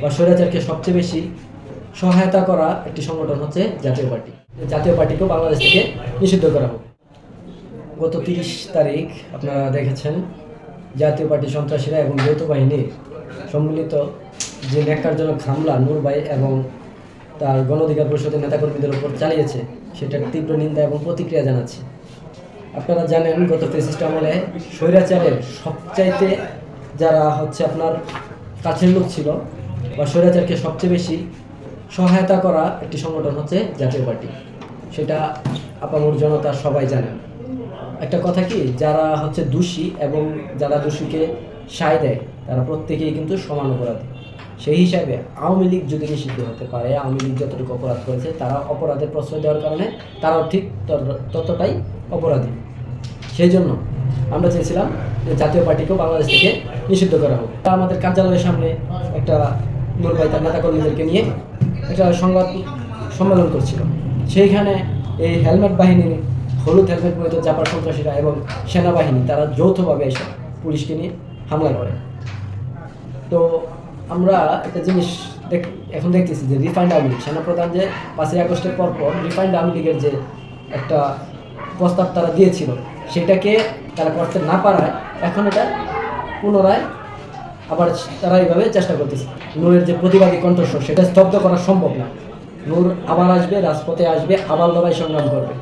বা স্বৈরাচারকে সবচেয়ে বেশি সহায়তা করা একটি সংগঠন হচ্ছে জাতীয় পার্টি। জাতীয় পার্টিকেও বাংলাদেশ থেকে নিষিদ্ধ করা হোক। গত 30 তারিখ আপনারা দেখেছেন জাতীয় পার্টি সন্ত্রাসীরা এবং যৌথ বাহিনীর সম্মিলিত যে ন্যাক্কারজনক হামলা নূর ভাই এবং তার গণ অধিকার পরিষদের নেতাকর্মীদের উপর চালিয়েছে, সেটার তীব্র নিন্দা এবং প্রতিক্রিয়া জানাচ্ছি। আপনারা জানেন গত ফ্যাসিস্ট আমলে স্বৈরাচারের সবচাইতে যারা হচ্ছে আপনার কাছের লোক ছিল বা স্বৈরাচারকে সবচেয়ে বেশি সহায়তা করা একটি সংগঠন হচ্ছে জাতীয় পার্টি। সেটা আপামর জনতা সবাই জানেন। একটা কথা কি, যারা হচ্ছে দোষী এবং যারা দোষীকে সায় দেয় তারা প্রত্যেকেই কিন্তু সমান অপরাধী। সেই হিসাবে আওয়ামী লীগ যদি নিষিদ্ধ হতে পারে, আওয়ামী লীগ যতটুকু অপরাধ করেছে তারা অপরাধের প্রশ্রয় দেওয়ার কারণে তারাও ঠিক ততটাই অপরাধী। সেই জন্য আমরা চেয়েছিলাম যে জাতীয় পার্টিকেও বাংলাদেশ থেকে নিষিদ্ধ করা হোক। আমাদের কার্যালয়ের সামনে একটা নূর ভাই তার নেতাকর্মীদেরকে নিয়ে একটা সংবাদ সম্মেলন করছিল। সেইখানে এই হেলমেট বাহিনী, হলুদ হেলমেট পরিহিত জাপার সন্ত্রাসীরা এবং সেনাবাহিনী তারা যৌথভাবে এসে পুলিশকে নিয়ে হামলা করে। তো আমরা একটা জিনিস এখন দেখতেছি যে রিফাইন্ড আওয়ামী লীগ সেনাপ্রধান যে 5ই আগস্টের পর রিফাইন্ড আওয়ামী লীগের যে একটা প্রস্তাব তারা দিয়েছিল, সেটাকে তারা করতে না পারায় এখন এটা পুনরায় আবার তারা এইভাবে চেষ্টা করতেছে। নূরের যে প্রতিবাদী কণ্ঠস্বর সেটা স্তব্ধ করা সম্ভব না। নূর আবার আসবে, রাজপথে আসবে, আবার লড়াই সংগ্রাম করবে।